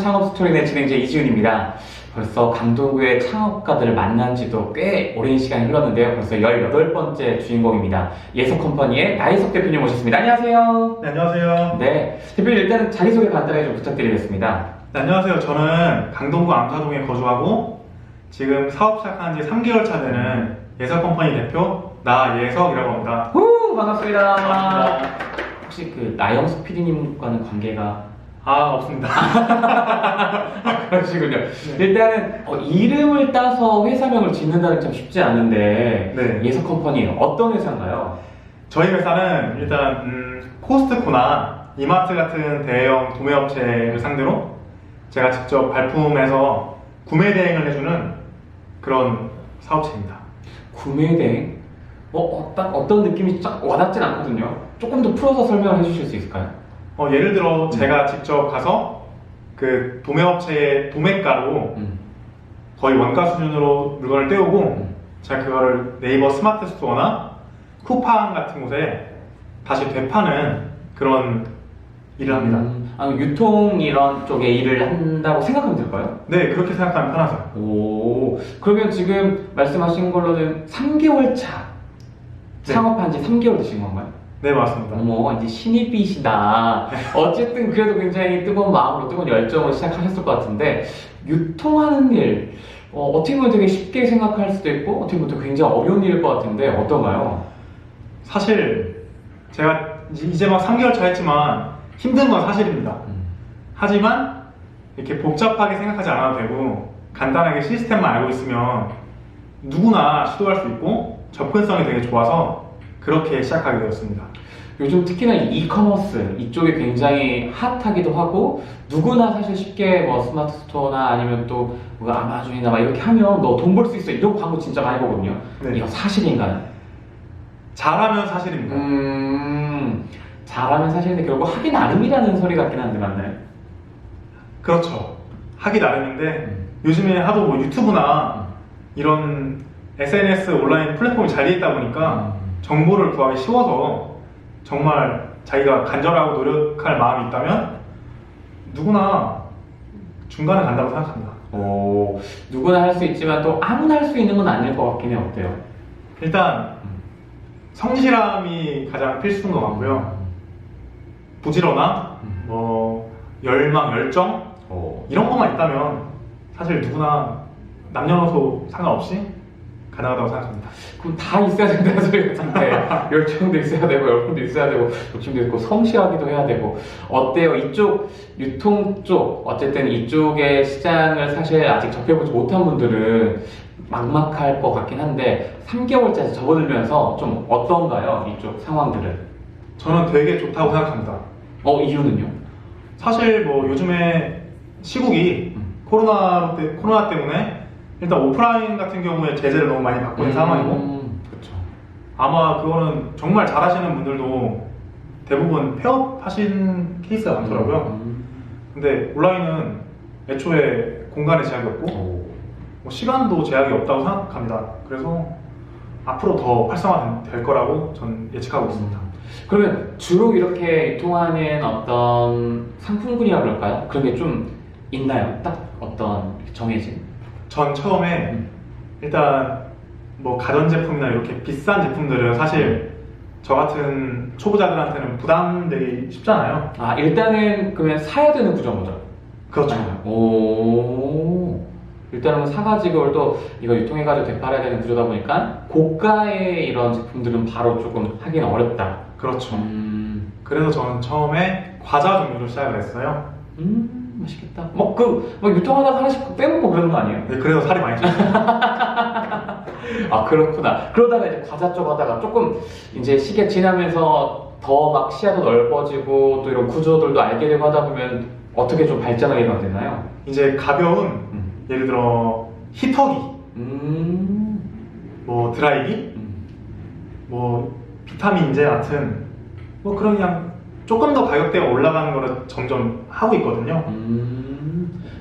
창업 스토리의 진행자 이지훈입니다. 벌써 강동구의 창업가들을 만난 지도 꽤 오랜 시간이 흘렀는데요. 벌써 18번째 주인공입니다. 예석컴퍼니의 나혜석 대표님 모셨습니다. 안녕하세요. 네, 안녕하세요. 네, 대표님 일단은 자기소개 간단하게 좀 부탁드리겠습니다. 네, 안녕하세요. 저는 강동구 암사동에 거주하고 지금 사업 시작한 지 3개월 차 되는 예석컴퍼니 대표 나예석이라고 합니다. 후, 반갑습니다. 반갑습니다. 혹시 그 나영석 PD님과는 관계가? 없습니다. 그러시군요. 네. 일단은 이름을 따서 회사명을 짓는다는 게 참 쉽지 않은데 네. 예석컴퍼니 어떤 회사인가요? 저희 회사는 일단 코스트코나 이마트 같은 대형 도매업체를 상대로 제가 직접 발품해서 구매 대행을 해주는 그런 사업체입니다. 구매 대행? 딱 어떤 느낌이 쫙 와닿진 않거든요. 조금 더 풀어서 설명을 해주실 수 있을까요? 예를 들어 제가 직접 가서 그 도매업체의 도매가로 거의 원가 수준으로 물건을 떼오고 제가 그거를 네이버 스마트 스토어나 쿠팡 같은 곳에 다시 되파는 그런 일을 합니다. 유통 이런 쪽에 일을 한다고 생각하면 될까요? 네, 그렇게 생각하면 편하죠. 오, 그러면 지금 말씀하신 걸로는 3개월 차 네. 창업한 지 3개월 되신 건가요? 네, 맞습니다. 어머, 이제 신입이시다. 어쨌든 그래도 굉장히 뜨거운 마음으로 뜨거운 열정을 시작하셨을 것 같은데 유통하는 일, 어떻게 보면 되게 쉽게 생각할 수도 있고 어떻게 보면 굉장히 어려운 일일 것 같은데 어떤가요? 사실 제가 이제 막 3개월 차 했지만 힘든 건 사실입니다. 하지만 이렇게 복잡하게 생각하지 않아도 되고 간단하게 시스템만 알고 있으면 누구나 시도할 수 있고 접근성이 되게 좋아서 그렇게 시작하게 되었습니다. 요즘 특히나 이커머스 이쪽이 굉장히 핫하기도 하고 누구나 사실 쉽게 뭐 스마트 스토어나 아니면 또 뭐 아마존이나 막 이렇게 하면 너 돈 벌 수 있어 이런 광고 진짜 많이 보거든요. 네. 이거 사실인가요? 잘하면 사실입니다. 잘하면 사실인데 결국 하기 나름이라는 소리 같긴 한데 맞나요? 그렇죠. 하기 나름인데 요즘에 하도 뭐 유튜브나 이런 SNS 온라인 플랫폼이 잘 돼 있다 보니까 정보를 구하기 쉬워서 정말 자기가 간절하고 노력할 마음이 있다면 누구나 중간에 간다고 생각합니다. 오, 누구나 할 수 있지만 또 아무나 할 수 있는 건 아닐 것 같긴 해요. 어때요? 일단 성실함이 가장 필수인 것 같고요. 부지런함, 뭐 열망, 열정 이런 것만 있다면 사실 누구나 남녀노소 상관없이 가능하다고 생각합니다. 그럼 다 있어야 된다는 소리 같은데 열정도 있어야 되고 열정도 있어야 되고 욕심도 있고 성실하기도 해야 되고 어때요? 이쪽 유통 쪽 어쨌든 이쪽의 시장을 사실 아직 접해보지 못한 분들은 막막할 것 같긴 한데 3개월째 접어들면서 좀 어떤가요? 이쪽 상황들은? 저는 되게 좋다고 생각합니다. 이유는요? 사실 뭐 요즘에 시국이 코로나 때문에 일단 오프라인 같은 경우에 제재를 너무 많이 받고 있는 상황이고 그렇죠. 아마 그거는 정말 잘하시는 분들도 대부분 폐업하신 케이스가 많더라고요. 근데 온라인은 애초에 공간의 제약이 없고 뭐 시간도 제약이 없다고 생각합니다. 그래서 앞으로 더 활성화될 거라고 전 예측하고 있습니다. 그러면 주로 이렇게 유통하는 어떤 상품군이라고 그럴까요? 그런 게 좀 있나요? 딱 어떤 정해진? 전 처음에 일단 뭐 가전제품이나 이렇게 비싼 제품들은 사실 저 같은 초보자들한테는 부담되기 쉽잖아요. 일단은 그러면 사야 되는 구조인 거죠? 그렇죠. 오, 일단은 사가지고 또 이거 유통해가지고 되팔아야 되는 구조다 보니까 고가의 이런 제품들은 바로 조금 하기는 어렵다. 그렇죠. 그래서 저는 처음에 과자 종류로 시작을 했어요. 맛있겠다. 막 유통하다가 하나씩 빼먹고 그러는 거 아니에요? 네, 그래서 살이 많이 쪘어요. 그렇구나. 그러다가 이제 과자 쪽 하다가 조금 이제 시기가 지나면서 더 막 시야도 넓어지고 또 이런 구조들도 알게 되고 하다 보면 어떻게 좀 발전하게 되나요? 이제 가벼운 예를 들어 히터기, 뭐 드라이기, 뭐 비타민제 같은 뭐 그런 그냥 조금 더 가격대가 올라가는 거를 점점 하고 있거든요.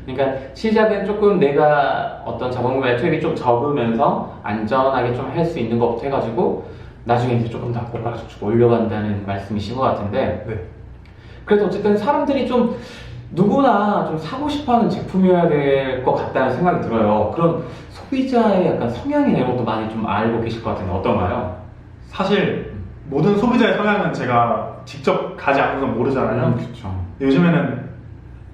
그러니까 시작은 조금 내가 어떤 자본금의 투입이 좀 적으면서 안전하게 좀 할 수 있는 것부터 해가지고 나중에 이제 조금 더 고가를 쭉 올려간다는 말씀이신 것 같은데 네. 그래도 어쨌든 사람들이 좀 누구나 좀 사고 싶어하는 제품이어야 될 것 같다는 생각이 들어요. 그런 소비자의 약간 성향이나 이런 것도 많이 좀 알고 계실 것 같은데 어떤가요? 사실 모든 소비자의 성향은 제가 직접 가지 않고서 모르잖아요. 그렇죠. 요즘에는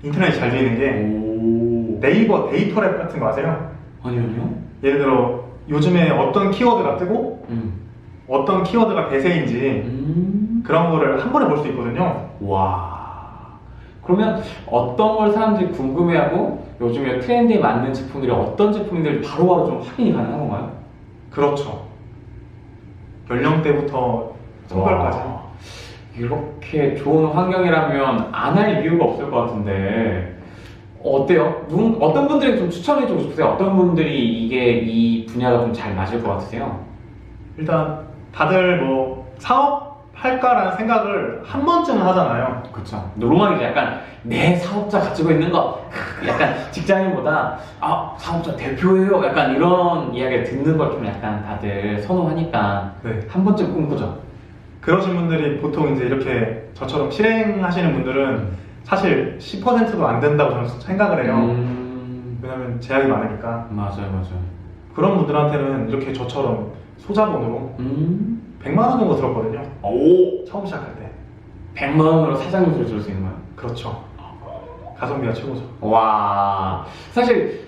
인터넷이 잘 되어 있는 게 오. 네이버 데이터랩 같은 거 아세요? 아니요. 예를 들어 요즘에 어떤 키워드가 뜨고 음. 어떤 키워드가 대세인지 그런 거를 한 번에 볼 수 있거든요. 와. 그러면 어떤 걸 사람들이 궁금해하고 요즘에 트렌드에 맞는 제품들이 어떤 제품인지 바로바로 좀 확인이 가능한 건가요? 그렇죠. 연령대부터 성별까지. 와. 이렇게 좋은 환경이라면 안 할 이유가 없을 것 같은데 어때요? 어떤 분들에게 좀 추천해주고 싶으세요? 어떤 분들이 이 분야가 좀 잘 맞을 것 같으세요? 일단 다들 뭐 사업할까라는 생각을 한 번쯤은 하잖아요. 그렇죠. 로망이죠. 약간 내 사업자 가지고 있는 거 약간 직장인보다 사업자 대표예요. 약간 이런 이야기를 듣는 걸 좀 약간 다들 선호하니까 네. 한 번쯤 꿈꾸죠. 그러신 분들이 보통 이제 이렇게 저처럼 실행하시는 분들은 사실 10%도 안 된다고 저는 생각을 해요. 왜냐면 제약이 많으니까. 맞아요. 그런 분들한테는 이렇게 저처럼 소자본으로 100만 원 정도 들었거든요. 오, 처음 시작할 때. 100만 원으로 사장 요소를 줄 수 있는 거예요? 그렇죠. 가성비가 최고죠. 와, 사실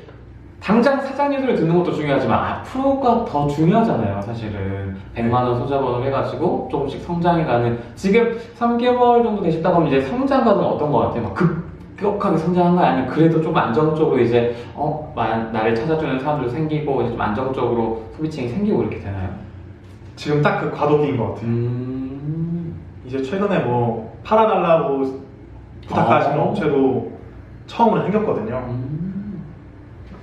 당장 사장 요소를 듣는 것도 중요하지만 앞으로가 더 중요하잖아요. 사실은 100만 원 소자본을 해가지고 조금씩 성장해가는 지금 3개월 정도 되셨다고 하면 이제 성장가는 어떤 것 같아요? 막 급격하게 성장한 거 아니면 그래도 좀 안정적으로 이제 나를 찾아주는 사람들도 생기고 이제 좀 안정적으로 소비층이 생기고 이렇게 되나요? 지금 딱 그 과도기인 것 같아요. 이제 최근에 뭐 팔아달라고 부탁하시는 업체도 처음으로 생겼거든요.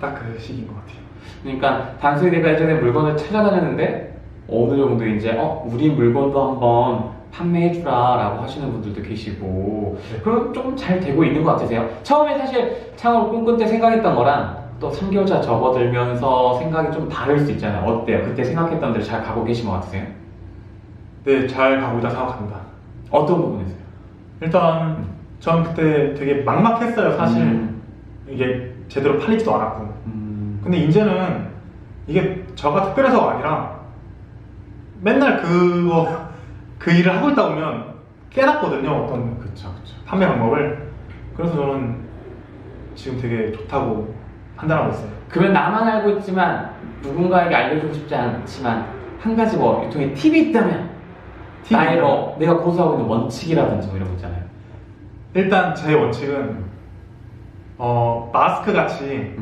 딱 그 시기인 것 같아요. 그러니까 단순히 내가 예전에 물건을 찾아다녔는데 어느 정도 이제 우리 물건도 한번 판매해주라 라고 하시는 분들도 계시고 네. 그럼 좀 잘 되고 있는 것 같으세요? 처음에 사실 창업을 꿈꿀 때 생각했던 거랑 또 3개월차 접어들면서 생각이 좀 다를 수 있잖아요. 어때요? 그때 생각했던 대로 잘 가고 계신 것 같으세요? 네, 잘 가고 있다 생각합니다. 어떤 부분에서요? 일단 전 그때 되게 막막했어요, 사실. 이게 제대로 팔리지도 않았고. 근데 이제는 이게 저가 특별해서가 아니라 맨날 그 일을 하고 있다 보면 깨닫거든요, 어떤 그쵸. 판매 방법을. 그래서 저는 지금 되게 좋다고 판단하고 있어요. 그러면 나만 알고 있지만 누군가에게 알려주고 싶지 않지만 한 가지 뭐 유통의 팁이 있다면 나의 내가 고수하고 있는 원칙이라든지 뭐 이런 거 있잖아요. 일단 제 원칙은 마스크 같이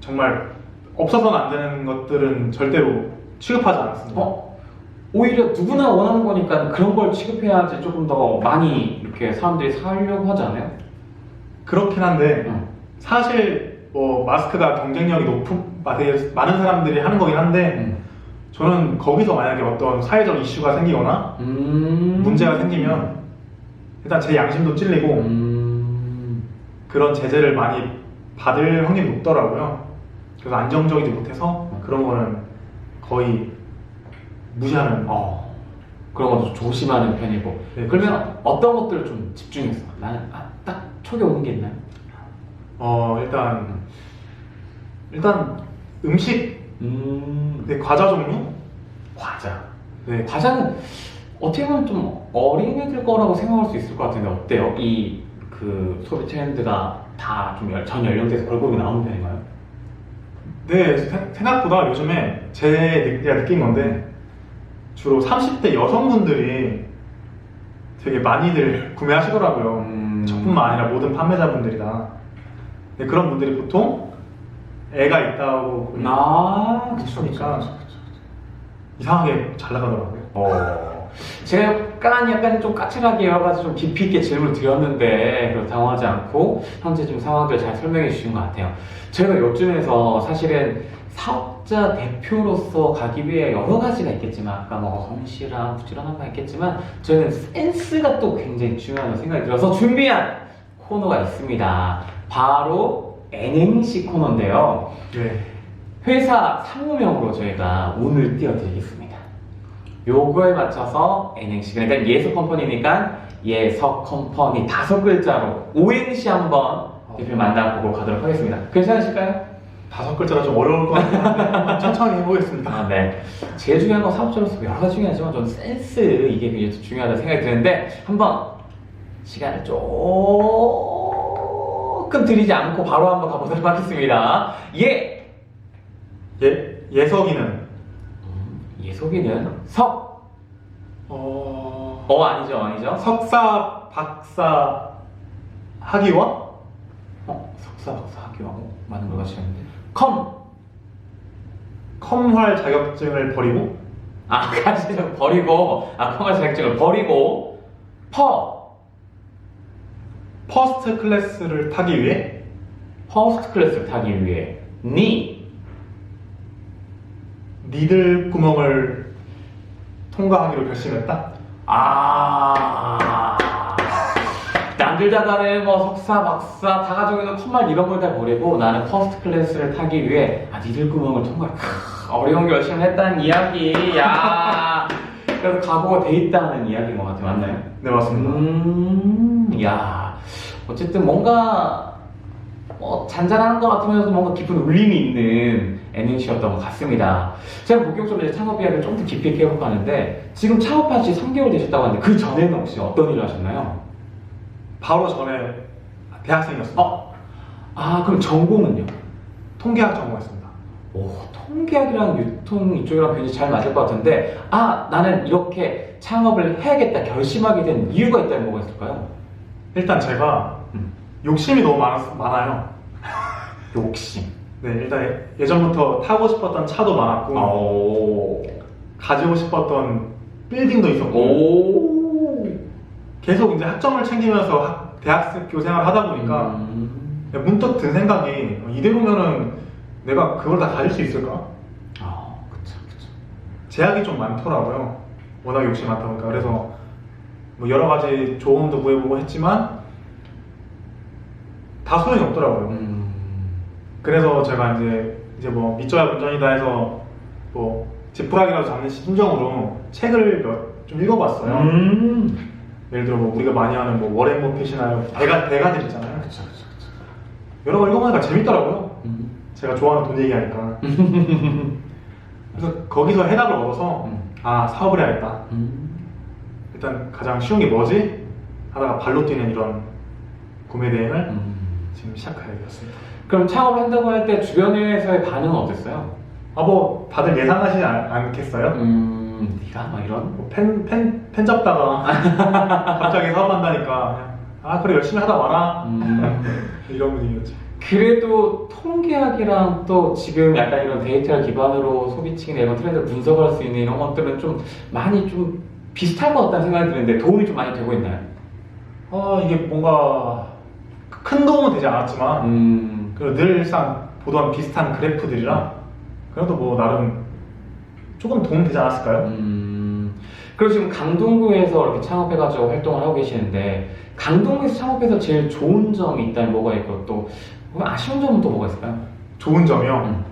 정말 없어서는 안 되는 것들은 절대로 취급하지 않습니다. 오히려 누구나 원하는 거니까 그런 걸 취급해야지 조금 더 많이 이렇게 사람들이 사려고 하지 않아요? 그렇긴 한데 사실 뭐 마스크가 경쟁력이 많은 사람들이 하는 거긴 한데 저는 거기서 만약에 어떤 사회적 이슈가 생기거나 문제가 생기면 일단 제 양심도 찔리고 그런 제재를 많이 받을 확률이 높더라고요. 그래서 안정적이지 못해서 그런 거는 거의 무시하는. 그런 것도 좀 조심하는 편이고. 네, 그러면 어떤 것들을 좀 집중해서 나는 딱 촉이 오는 게 있나요? 일단 음식, 네, 과자 종류? 과자. 네, 과자는 어떻게 보면 좀 어린애들 거라고 생각할 수 있을 것 같은데 어때요? 그 소비 트렌드가 다 좀 전 연령대에서 걸그룹이 나오는 편인가요? 네, 생각보다 요즘에 제가 느낀 건데 주로 30대 여성분들이 되게 많이들 구매하시더라고요. 저뿐만 아니라 모든 판매자분들이 다. 네, 그런 분들이 보통 애가 있다고 그쵸. 이상하게 잘 나가더라고요. 제가 약간 좀 까칠하게 여러 가지 좀 깊이 있게 질문을 드렸는데 그걸 당황하지 않고 현재 좀 상황들을 잘 설명해 주신 것 같아요. 저희가 요즘에서 사실은 사업자 대표로서 가기 위해 여러 가지가 있겠지만 아까 뭐 성실한 부지런한 바 있겠지만 저희는 센스가 또 굉장히 중요하다고 생각이 들어서 준비한 코너가 있습니다. 바로 NMC 코너인데요. 네. 회사 상호명으로 저희가 오늘 띄워드리겠습니다. 요거에 맞춰서 N행시, 그러니까 예석 컴퍼니니까 예석 컴퍼니 5글자로 오행시 한번 대표 만나보고 가도록 하겠습니다. 괜찮으실까요? 5글자라 좀 어려울 것 같긴 한데 한번 천천히 해보겠습니다. 아, 네. 제일 중요한 건 사업자로서 여러 가지 중요하지만 저는 센스 이게 굉장히 중요하다고 생각이 드는데 한번 시간을 조금 들이지 않고 바로 한번 가보도록 하겠습니다. 예석이는 예속이는 석. 아니죠. 석사, 박사, 학위와 석사, 박사, 학위하고 많은 걸 가시는데 컴활 자격증을 버리고 자격증을 버리고 컴활 자격증을 버리고 퍼스트 클래스를 타기 위해 퍼스트 클래스를 타기 위해 니들 구멍을 통과하기로 결심했다. 남들 다 다른 뭐 석사, 박사 다 가지고 있는 컴말 이런 걸 다 버리고 나는 퍼스트 클래스를 타기 위해 니들 구멍을 통과. 어려운 결심을 했다는 이야기. 야, 그래서 각오가 돼 있다는 이야기인 것 같아요. 맞나요? 네, 맞습니다. 야, 어쨌든 뭔가 잔잔한 것 같으면서도 뭔가 깊은 울림이 있는 N행시였던 것 같습니다. 제가 본격적으로 이제 창업 이야기를 좀 더 깊이 있게 해볼까 하는데 지금 창업한 지 3개월 되셨다고 하는데 그 전에는 혹시 어떤 일을 하셨나요? 바로 전에 대학생이었습니다. 그럼 전공은요? 통계학 전공했습니다. 통계학이랑 유통 이쪽이랑 굉장히 잘 맞을 것 같은데 나는 이렇게 창업을 해야겠다 결심하게 된 이유가 있다면 뭐가 있을까요? 일단 제가 욕심이 너무 많아요. 욕심. 네, 일단 예전부터 타고 싶었던 차도 많았고 가지고 싶었던 빌딩도 있었고 계속 이제 학점을 챙기면서 대학교 생활을 하다 보니까 문득 든 생각이 이대로면은 내가 그걸 다 가질 수 있을까? 그쵸. 제약이 좀 많더라고요. 워낙 욕심이 많다 보니까. 그래서 뭐 여러 가지 조언도 구해보고 했지만 다 소용이 없더라고요. 그래서 제가 이제 뭐 믿져야 본전이다 해서 뭐 지푸라기라도 잡는 심정으로 책을 좀 읽어봤어요. 예를 들어 뭐 우리가 많이 하는 뭐 워렌 버핏이나 대가들 있잖아요. 그쵸. 여러 걸 읽어보니까 재밌더라고요. 제가 좋아하는 돈 얘기하니까. 그래서 거기서 해답을 얻어서 사업을 해야겠다. 일단 가장 쉬운 게 뭐지? 하다가 발로 뛰는 이런 구매 대행을 지금 시작하게 되었습니다. 그럼 창업을 한다고 할 때 주변에서의 반응은 어땠어요? 뭐 다들 예상하시지 않겠어요? 네가 막 이런? 뭐 펜 잡다가 갑자기 사업한다니까 그냥 그래 열심히 하다 와라 이런 분위기였죠. 그래도 통계학이랑 또 지금 약간 이런 데이터를 기반으로 소비층이나 이런 트렌드를 분석할 수 있는 이런 것들은 좀 많이 좀 비슷할 것 같다는 생각이 드는데 도움이 좀 많이 되고 있나요? 이게 뭔가 큰 도움은 되지 않았지만 그래도 늘상 보던 비슷한 그래프들이라 그래도 뭐 나름 조금 도움 되지 않았을까요? 그리고 지금 강동구에서 이렇게 창업해가지고 활동을 하고 계시는데 강동구에서 창업해서 제일 좋은 점이 있다면 뭐가 있고 또 아쉬운 점은 또 뭐가 있을까요? 좋은 점이요?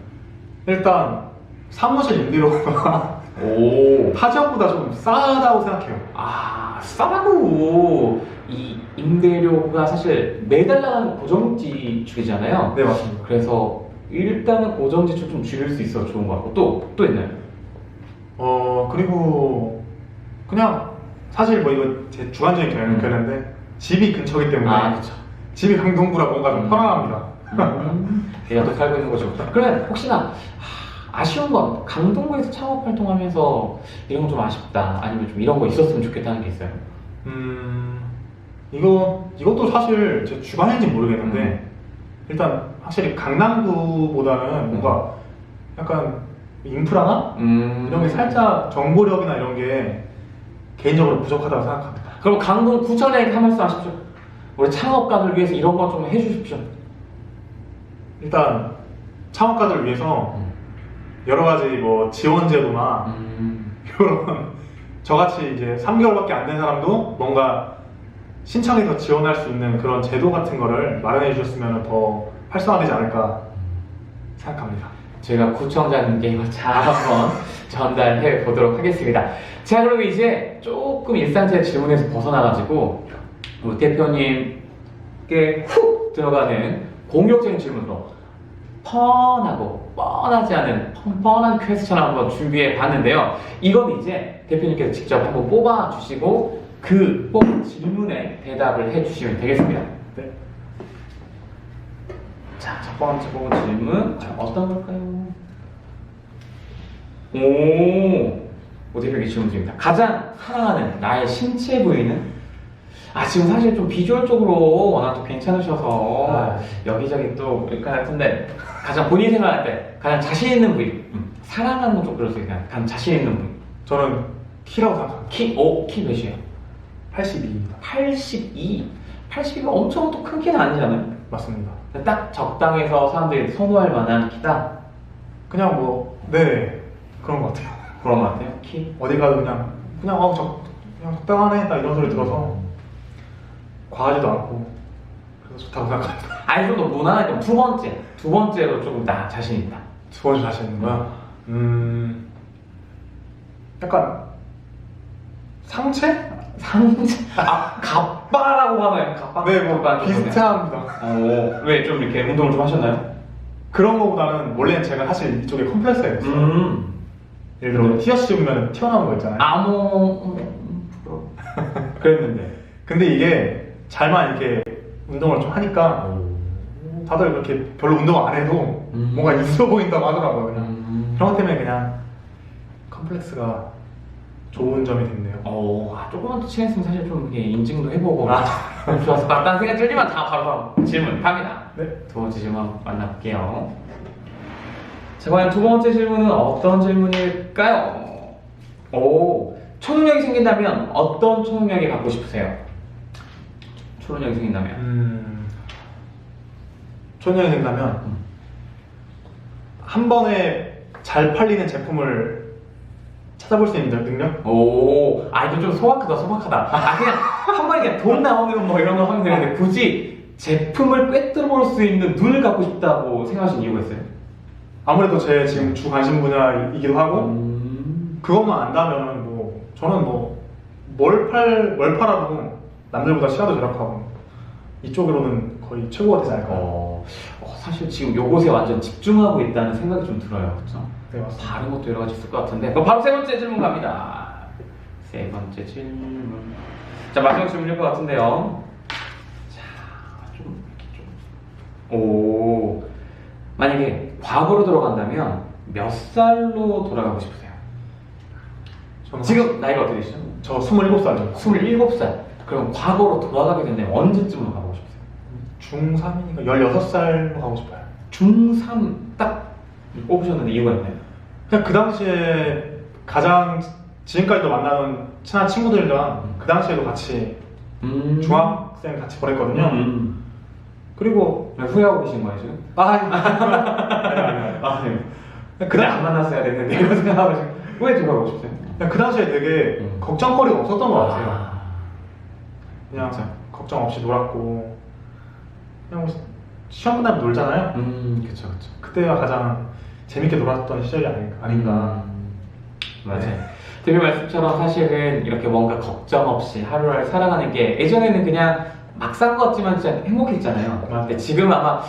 일단 사무실 임대료가 타 지역보다 좀 싸다고 생각해요. 싸고 이 임대료가 사실 매달 나가는 고정지출이잖아요. 네, 맞습니다. 그래서 일단은 고정지출 좀 줄일 수 있어서 좋은 것 같고 또 있나요? 그리고 그냥 사실 뭐 이거 제 주관적인 견해인데 집이 근처이기 때문에 그쵸. 집이 강동구라 뭔가 좀 편안합니다. 내가 또 살고 있는 거죠. 그러면 혹시나 아쉬운 건 강동구에서 창업 활동하면서 이런 건 좀 아쉽다 아니면 좀 이런 거 있었으면 좋겠다는 게 있어요? 이것도 사실 제 주관인지 모르겠는데 일단 확실히 강남구보다는 뭔가 약간 인프라나 이런 게 살짝 정보력이나 이런 게 개인적으로 부족하다고 생각합니다. 그럼 강동 구청장에게 한 말씀 하십시오. 우리 창업가들 위해서 이런 거 좀 해주십시오. 일단 창업가들을 위해서 여러 가지 뭐 지원 제도나 이런 저같이 이제 3개월밖에 안 된 사람도 뭔가 신청해서 지원할 수 있는 그런 제도 같은 거를 마련해 주셨으면 더 활성화되지 않을까 생각합니다. 제가 구청장님께 잘 한번 전달해 보도록 하겠습니다. 자, 그럼 이제 조금 일상적인 질문에서 벗어나가지고 우리 대표님께 훅 들어가는 공격적인 질문으로 뻔하고 뻔하지 않은 뻔한 퀘스천을 한번 준비해 봤는데요. 이건 이제 대표님께서 직접 한번 뽑아 주시고 그 뽑은 질문에 대답을 해 주시면 되겠습니다. 네. 자, 첫 번째 뽑은 질문 어떤 걸까요? 오 대표님 질문 중입니다. 가장 사랑하는 나의 신체 부위는? 지금 사실 좀 비주얼적으로 워낙 또 괜찮으셔서 여기저기 또 일까 같은데 가장 본인이 생각할 때 가장 자신 있는 부위, 사랑하는 건 좀 그럴 수 있어요. 가장 자신 있는 부위. 저는 키라고 생각합니다. 키 몇이에요? 82입니다. 82. 82가 엄청 또 큰 키는 아니잖아요. 맞습니다. 딱 적당해서 사람들이 선호할 만한 키다. 그냥 뭐, 네, 그런 것 같아요. 그런 것 같아요. 키. 어디 가도 그냥 그냥 적당하네, 딱 이런 소리 들어서 과하지도 않고 그래서 좋다고 생각합니다. 아니 좀 더 무난하게 두 번째로 조금 나 자신 있다. 두 번째 자신 있는 거야? 약간 상체? 갑바라고 하나요? 갑바? 네, 뭐 비슷합니다. 왜 좀 이렇게 운동을 좀 하셨나요? 그런 거보다는 원래는 제가 사실 이쪽에 컴플렉스가 있어요. 예를 들어 티셔츠 입으면 튀어나오는 거 있잖아요. 그랬는데. 근데 이게 잘만 이렇게 운동을 좀 하니까 다들 그렇게 별로 운동 안 해도 뭔가 있어 보인다고 하더라고요. 그냥 그런 것 때문에 그냥 컴플렉스가 좋은 점이 됐네요. 조금만 더 친했으면 사실 좀 이렇게 인증도 해보고 좋았을 것 같다는 생각이 들지만 바로 질문 갑니다. 네. 두 번째 질문 한번 만나볼게요. 자, 과연 두 번째 질문은 어떤 질문일까요? 초능력이 생긴다면 어떤 초능력이 갖고 싶으세요? 초능력이 생긴다면? 초능력이 생긴다면 한 번에 잘 팔리는 제품을 찾아볼 수 있는 능력? 이거 좀 소박하다. 그냥 한 번에 그냥 돈 나오는 뭐 이런 거 하면 되는데 굳이 제품을 꿰뚫어 볼 수 있는 눈을 갖고 싶다고 생각하신 이유가 있어요? 아무래도 제 지금 주 관심 분야이기도 하고 그것만 안다면 뭐 저는 뭘 팔아도 남들보다 시간도 절약하고 이쪽으로는 거의 최고가 되지 않을까. 사실 지금 요곳에 완전 집중하고 있다는 생각이 좀 들어요. 그렇죠? 네, 맞습니다. 다른 것도 여러 가지 있을 것 같은데 그럼 바로 세 번째 질문 갑니다. 세 번째 질문. 자, 마지막 질문일 것 같은데요. 만약에 과거로 들어간다면 몇 살로 돌아가고 싶으세요? 지금 나이가 어떻게 되시죠? 저 27살입니다. 27살. 그럼 과거로 돌아가게 된다면 언제쯤으로 가보고 싶으세요? 중3이니까 16살로 가고 싶어요. 중3 딱 뽑으셨는데 이유가 있나요? 그냥 그 당시에 가장 지금까지도 만나는 친한 친구들이랑 그 당시에도 같이 중학생 같이 보냈거든요. 그리고 후회하고 계신 거예요 지금? 아니. 그냥 안 만났어야 됐는데 이런 생각하고 지금 왜 돌아가고 싶어요? 그냥 그 당시에 되게 걱정거리가 없었던 것 같아요. 그냥 진짜? 걱정 없이 놀았고 그냥 뭐 시험 끝나면 놀잖아요. 그쵸. 그때가 가장 재밌게 놀았던 시절이 아닌가. 맞아요. 대표 말씀처럼 사실은 이렇게 뭔가 걱정 없이 하루를 살아가는 게 예전에는 그냥 막 산 것 같지만 진짜 행복했잖아요. 근데 지금 아마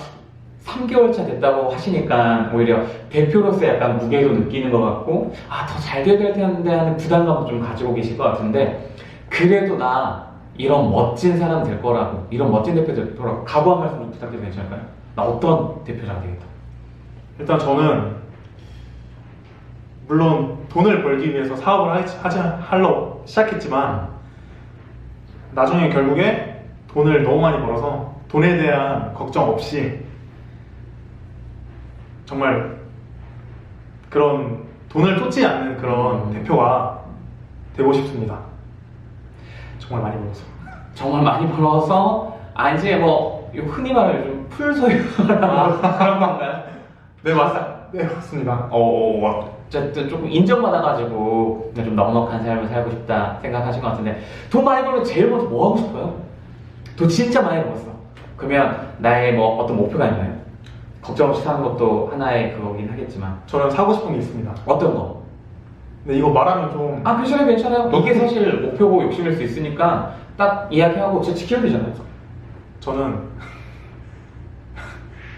3개월 차 됐다고 하시니까 오히려 대표로서 약간 무게도 느끼는 것 같고 더 잘 돼야 될 텐데 하는 부담감도 좀 가지고 계실 것 같은데 그래도 나 이런 멋진 사람 될 거라고 이런 멋진 대표 될 거라고 각오 한 말씀 좀 부탁드려도 괜찮을까요? 나 어떤 대표자가 되겠다. 일단 저는 물론 돈을 벌기 위해서 사업을 하려고 시작했지만 나중에 결국에 돈을 너무 많이 벌어서 돈에 대한 걱정 없이 정말 그런 돈을 쫓지 않는 그런 대표가 되고 싶습니다. 정말 많이 벌어서. 정말 많이 벌어서 이제 뭐 흔히 말하는 요즘 풀소유라고 그런 건가요? 네, 맞습니다. 어쨌든 조금 인정받아가지고 그냥 좀 넉넉한 삶을 살고 싶다 생각하신 것 같은데 돈 많이 벌면 제일 먼저 뭐 하고 싶어요? 돈 진짜 많이 벌었어. 그러면 나의 뭐 어떤 목표가 있나요? 걱정 없이 사는 것도 하나의 그거긴 하겠지만 저는 사고 싶은 게 있습니다. 어떤 거? 근데 이거 말하면 좀 아 괜찮아요 괜찮아요. 너무- 이게 사실 목표고 욕심일 수 있으니까 딱 이야기하고 진짜 지켜야 되잖아요. 저는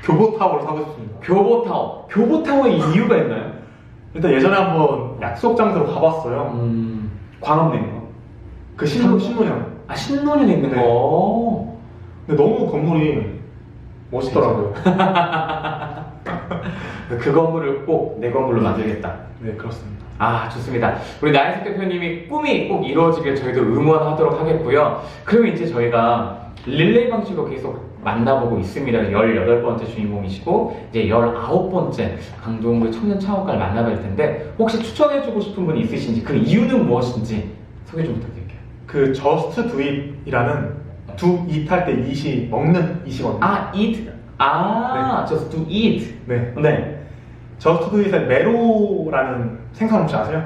교보타워를 사고 싶습니다. 교보타워. 교보타워의 이유가 있나요? 일단 예전에 한번 약속 장소로 가봤어요. 광화문에 있는 거. 그 신논현. 아 신논현에 있는 네. 거. 근데 너무 건물이 멋있더라고요. 그 건물을 꼭 내 건물로 만들겠다. 네, 그렇습니다. 아 좋습니다. 우리 나혜석 대표님이 꿈이 꼭 이루어지길 저희도 응원하도록 하겠고요. 그러면 이제 저희가 릴레이 방식으로 계속 만나보고 있습니다. 18번째 주인공이시고 이제 19번째 강동구 청년 창업가를 만나볼 텐데 혹시 추천해주고 싶은 분이 있으신지 그 이유는 무엇인지 소개 좀 부탁드릴게요. 그 Just Do It이라는 do it 할 때 it이 먹는 it이거든요. 아 eat. just to eat. 네. 네. Just Do It의 메로라는 생선 혹시 아세요?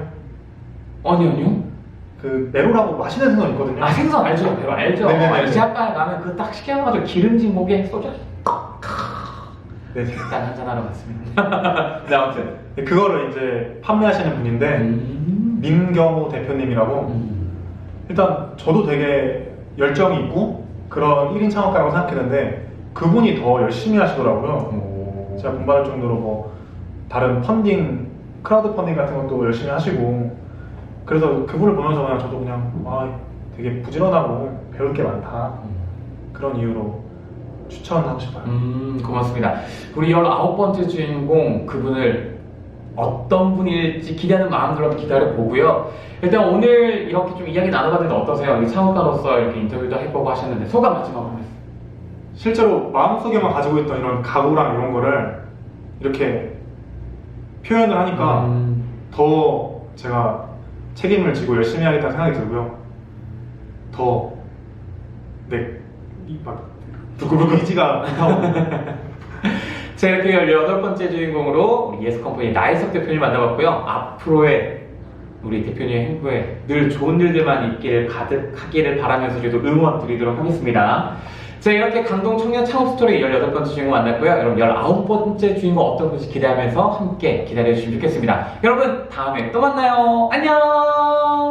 아니요. 그 메로라고 맛있는 생선 있거든요. 아 생선 알죠? 배로 알죠? 네네네. 이자카야 가면 그 딱 시켜가지고 기름진 고기에 소주 네. 일단 한잔하러 갔습니다. 네 아무튼 네, 그거를 이제 판매하시는 분인데 민경호 대표님이라고 일단 저도 되게 열정이 있고 그런 1인 창업가라고 생각했는데 그분이 더 열심히 하시더라고요. 제가 본받을 정도로 뭐 다른 펀딩, 크라우드 펀딩 같은 것도 열심히 하시고 그래서 그분을 보면서 그냥 저도 그냥 되게 부지런하고 배울 게 많다 그런 이유로 추천하고 싶어요. 고맙습니다. 우리 19번째 주인공 그분을 어떤 분일지 기대하는 마음으로 한번 기다려보고요. 일단 오늘 이렇게 좀 이야기 나눠봤는데 어떠세요? 이 창업가로서 이렇게 인터뷰도 해보고 하셨는데 소감 마지막으로 해주세요. 실제로 마음속에만 가지고 있던 이런 각오랑 이런 거를 이렇게 표현을 하니까 더 제가 책임을 지고 열심히 하겠다는 생각이 들고요. 더 부글부글 의지가 불타오르네요. 제가 이렇게 18번째 주인공으로 우리 예스컴퍼니 나혜석 대표님 만나봤고요. 앞으로의 우리 대표님의 행보에 늘 좋은 일들만 있기를 가득하기를 바라면서 저희도 응원 드리도록 하겠습니다. 자, 이렇게 강동 청년 창업 스토리 18번째 주인공 만났고요. 여러분 19번째 주인공 어떤 분인지 기대하면서 함께 기다려주시면 좋겠습니다. 여러분 다음에 또 만나요. 안녕.